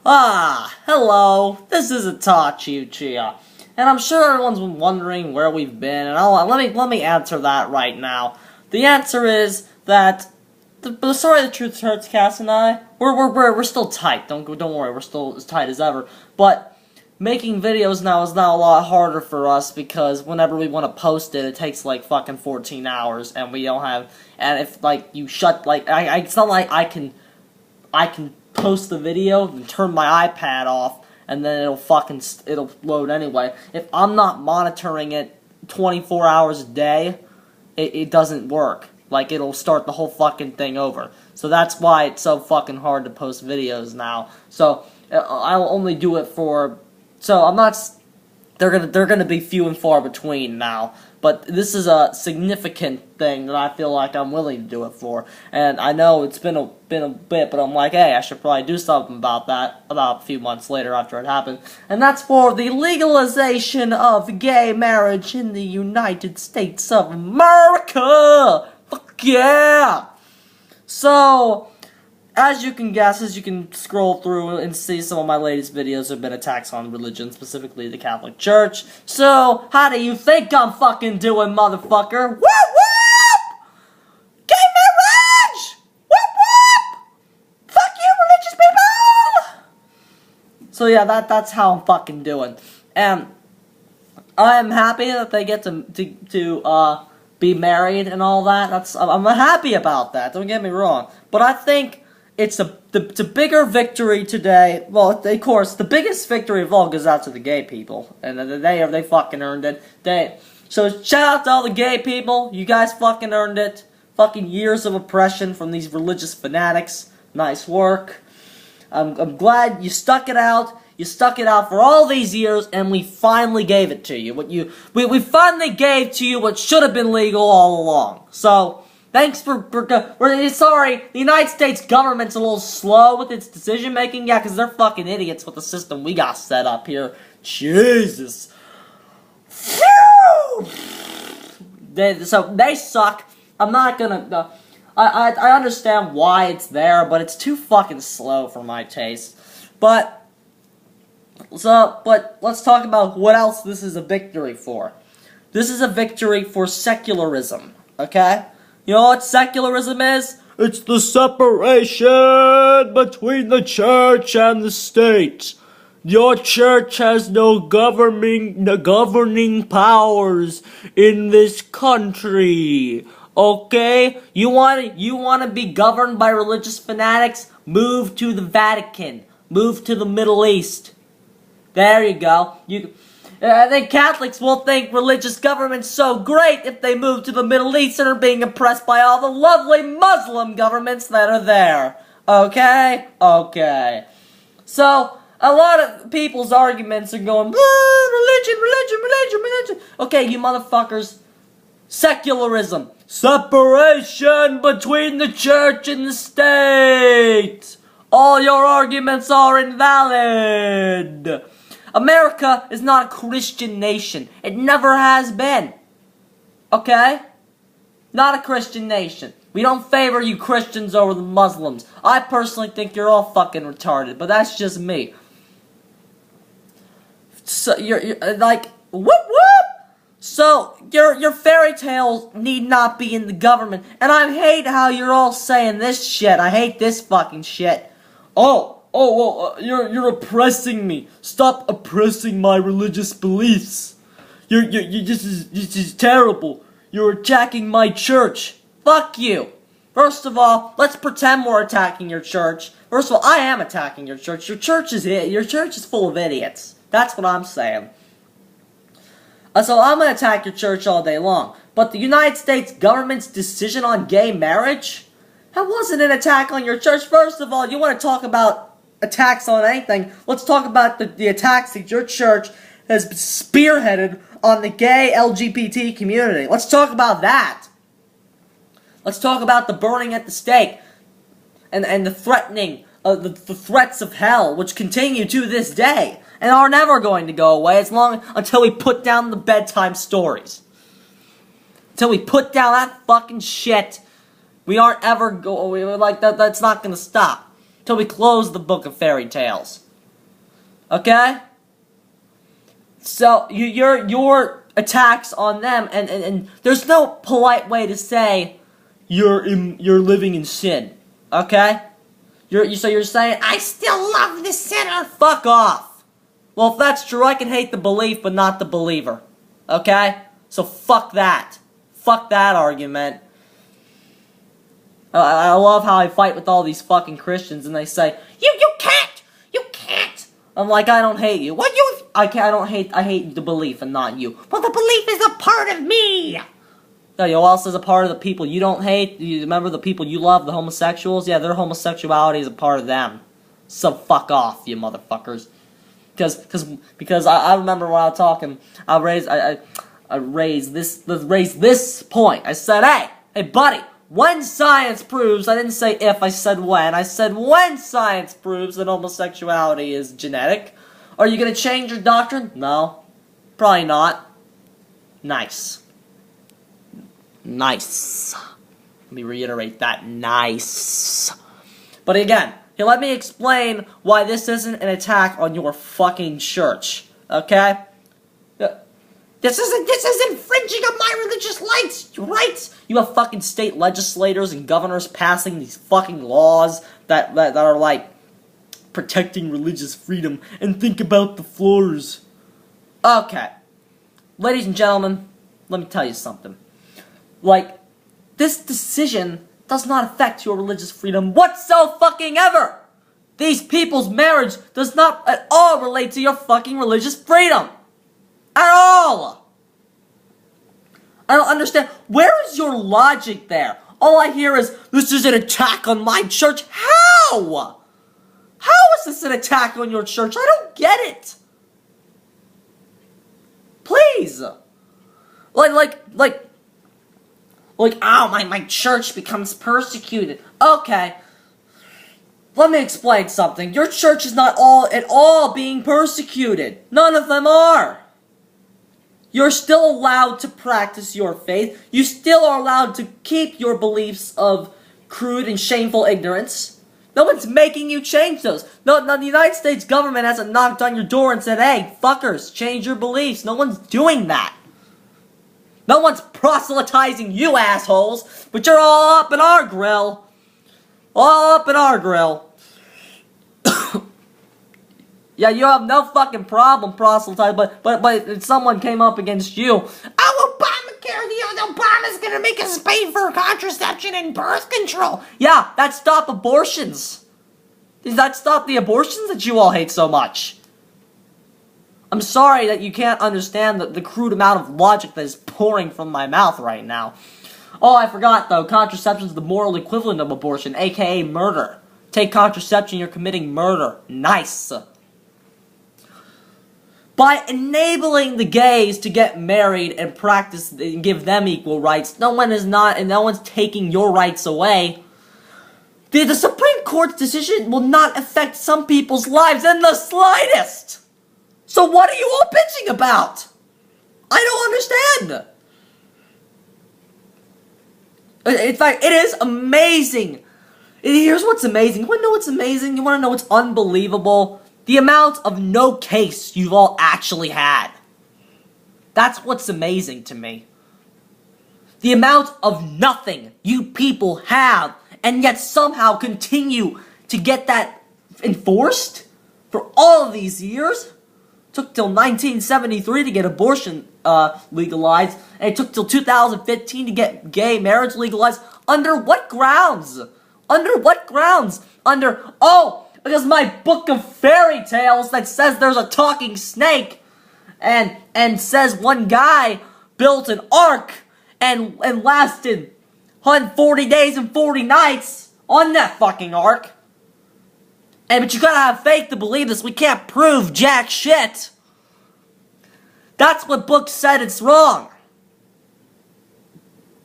Hello, this is Itachi, and I'm sure everyone's been wondering where we've been, and let me answer that right now. The answer is that the Sorry the Truth Hurts cast and I, we're still tight. Don't worry, we're still as tight as ever. But making videos now is now a lot harder for us because whenever we want to post it, it takes like fucking 14 hours, and we don't have. And if like you shut it's not like I can post the video and turn my iPad off, and then it'll load anyway. If I'm not monitoring it 24 hours a day, it doesn't work. Like, it'll start the whole fucking thing over. So that's why it's so fucking hard to post videos now. So I'll only do it for. So I'm not. They're gonna be few and far between now. But this is a significant thing that I feel like I'm willing to do it for. And I know it's been a bit, but I'm like, hey, I should probably do something about that about a few months later after it happened. And that's for the legalization of gay marriage in the United States of America. Fuck yeah! So, as you can guess, as you can scroll through and see, some of my latest videos have been attacks on religion, specifically the Catholic Church. So, how do you think I'm fucking doing, motherfucker? Whoop whoop! Gay marriage! Whoop whoop! Fuck you, religious people! So yeah, that's how I'm fucking doing. And I'm happy that they get to be married and all that. I'm happy about that, don't get me wrong. But I think it's a bigger victory today. Well, of course, the biggest victory of all goes out to the gay people, and they fucking earned it. So shout out to all the gay people. You guys fucking earned it. Fucking years of oppression from these religious fanatics. Nice work. I'm glad you stuck it out. You stuck it out for all these years, and we finally gave it to you. We finally gave to you what should have been legal all along. So. Thanks we're sorry, the United States government's a little slow with its decision-making. Yeah, because they're fucking idiots with the system we got set up here. Jesus. Phew! So, they suck. I'm not gonna... I understand why it's there, but it's too fucking slow for my taste. But let's talk about what else this is a victory for. This is a victory for secularism, okay? You know what secularism is? It's the separation between the church and the state. Your church has no governing powers in this country. Okay? You want to be governed by religious fanatics? Move to the Vatican. Move to the Middle East. There you go. I think Catholics will think religious government's so great if they move to the Middle East and are being oppressed by all the lovely Muslim governments that are there. Okay? Okay. So, a lot of people's arguments are going, religion. Okay, you motherfuckers. Secularism. Separation between the church and the state. All your arguments are invalid. America is not a Christian nation. It never has been. Okay? Not a Christian nation. We don't favor you Christians over the Muslims. I personally think you're all fucking retarded, but that's just me. So, you're like, whoop whoop! So, your fairy tales need not be in the government. And I hate how you're all saying this shit. I hate this fucking shit. You're oppressing me. Stop oppressing my religious beliefs. This is terrible. You're attacking my church. Fuck you. First of all, let's pretend we're attacking your church. First of all, I am attacking your church. Your church is full of idiots. That's what I'm saying. So I'm gonna attack your church all day long. But the United States government's decision on gay marriage? That wasn't an attack on your church. First of all, you want to talk about attacks on anything, let's talk about the attacks that your church has spearheaded on the gay LGBT community. Let's talk about that. Let's talk about the burning at the stake and the threatening, the threats of hell, which continue to this day and are never going to go away until we put down the bedtime stories. Until we put down that fucking shit, we aren't ever that's not gonna stop. Till we close the book of fairy tales. Okay? So, your attacks on them, and there's no polite way to say you're living in sin. Okay? So you're saying, I still love the sinner! Fuck off! Well, if that's true, I can hate the belief, but not the believer. Okay? So fuck that. Fuck that argument. I love how I fight with all these fucking Christians, and they say, you can't! You can't! I'm like, I don't hate you. What you... I hate the belief and not you. Well, the belief is a part of me! You know, else is a part of the people you don't hate? You remember the people you love, the homosexuals? Yeah, their homosexuality is a part of them. So fuck off, you motherfuckers. Because I remember when I was talking, I raised this point. I said, hey buddy, when science proves, I didn't say if, I said when science proves that homosexuality is genetic, are you gonna change your doctrine? No. Probably not. Nice. Nice. Let me reiterate that. Nice. But again, let me explain why this isn't an attack on your fucking church. Okay? This is infringing on my religious rights. You have fucking state legislators and governors passing these fucking laws that are like protecting religious freedom, and think about the floors. Okay. Ladies and gentlemen, let me tell you something. Like, this decision does not affect your religious freedom whatsoever. These people's marriage does not at all relate to your fucking religious freedom. At all. I don't understand. Where is your logic there? All I hear is, this is an attack on my church. How? How is this an attack on your church? I don't get it. Please. Oh, my church becomes persecuted. Okay. Let me explain something. Your church is not at all being persecuted. None of them are. You're still allowed to practice your faith. You still are allowed to keep your beliefs of crude and shameful ignorance. No one's making you change those. No, the United States government hasn't knocked on your door and said, hey, fuckers, change your beliefs. No one's doing that. No one's proselytizing you assholes, but you're all up in our grill. All up in our grill. Yeah, you have no fucking problem proselytizing, but if someone came up against you, Obama's gonna make us pay for contraception and birth control. Yeah, that stopped abortions. Does that stop the abortions that you all hate so much? I'm sorry that you can't understand the crude amount of logic that is pouring from my mouth right now. Oh, I forgot though, contraception is the moral equivalent of abortion, aka murder. Take contraception, you're committing murder. Nice. By enabling the gays to get married and practice and give them equal rights, no one's taking your rights away. The Supreme Court's decision will not affect some people's lives in the slightest. So what are you all bitching about? I don't understand. In fact, it is amazing. Here's what's amazing. You want to know what's amazing? You want to know what's unbelievable? The amount of no case you've all actually had. That's what's amazing to me. The amount of nothing you people have, and yet somehow continue to get that enforced for all of these years. Took till 1973 to get abortion legalized, and it took till 2015 to get gay marriage legalized. Under what grounds? Under what grounds? Because my book of fairy tales that says there's a talking snake, and says one guy built an ark and lasted 140 days and 40 nights on that fucking ark. But you gotta have faith to believe this. We can't prove jack shit. That's what book said. It's wrong.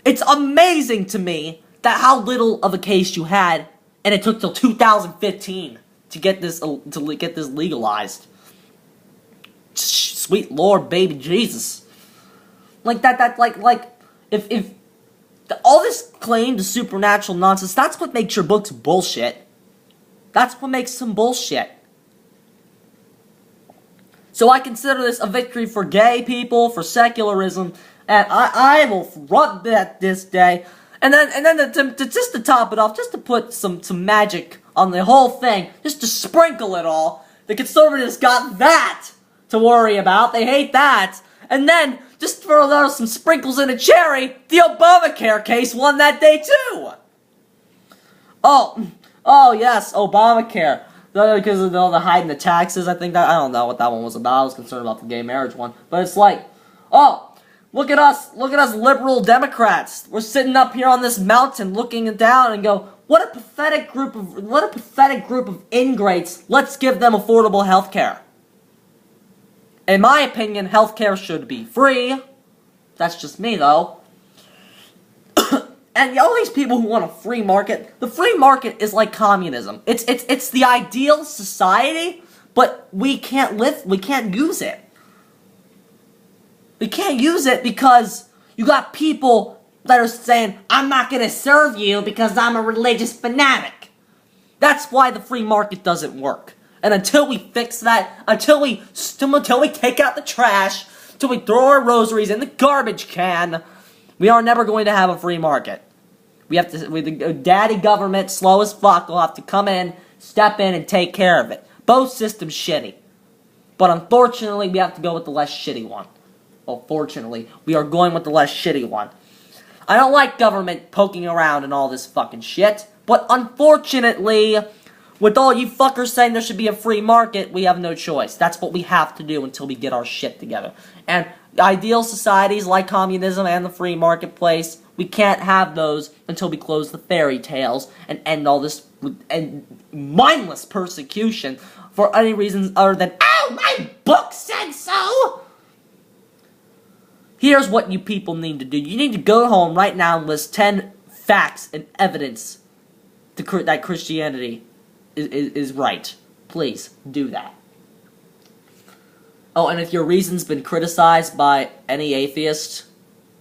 It's amazing to me that how little of a case you had, and it took till 2015 to get this legalized. Sweet Lord, baby Jesus. If all this claim to supernatural nonsense, that's what makes your books bullshit. That's what makes them bullshit. So I consider this a victory for gay people, for secularism, and I will run that this day. And then just to top it off, just to put some magic on the whole thing, just to sprinkle it all, the conservatives got that to worry about. They hate that. And then, just to throw some sprinkles in a cherry, the Obamacare case won that day too. Oh yes, Obamacare. Because of the hiding the taxes, I don't know what that one was about. I was concerned about the gay marriage one. But it's like, oh, look at us liberal Democrats. We're sitting up here on this mountain looking down and go, what a pathetic group of ingrates. Let's give them affordable health care. In my opinion, health care should be free. That's just me though. And all these people who want a free market, the free market is like communism. It's the ideal society, but we can't use it. We can't use it because you got people that are saying, I'm not gonna serve you because I'm a religious fanatic. That's why the free market doesn't work. And until we fix that, until we take out the trash, until we throw our rosaries in the garbage can, we are never going to have a free market. The daddy government, slow as fuck, will have to come in, step in, and take care of it. Both systems shitty. But unfortunately, we have to go with the less shitty one. Well, fortunately, we are going with the less shitty one. I don't like government poking around and all this fucking shit, but unfortunately, with all you fuckers saying there should be a free market, we have no choice. That's what we have to do until we get our shit together. And ideal societies like communism and the free marketplace, we can't have those until we close the fairy tales and end all this mindless persecution for any reasons other than, oh, my book said so! Here's what you people need to do. You need to go home right now and list 10 facts and evidence that Christianity is right. Please, do that. Oh, and if your reason's been criticized by any atheist,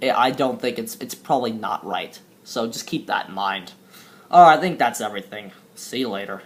I don't think it's probably not right. So just keep that in mind. Alright, I think that's everything. See you later.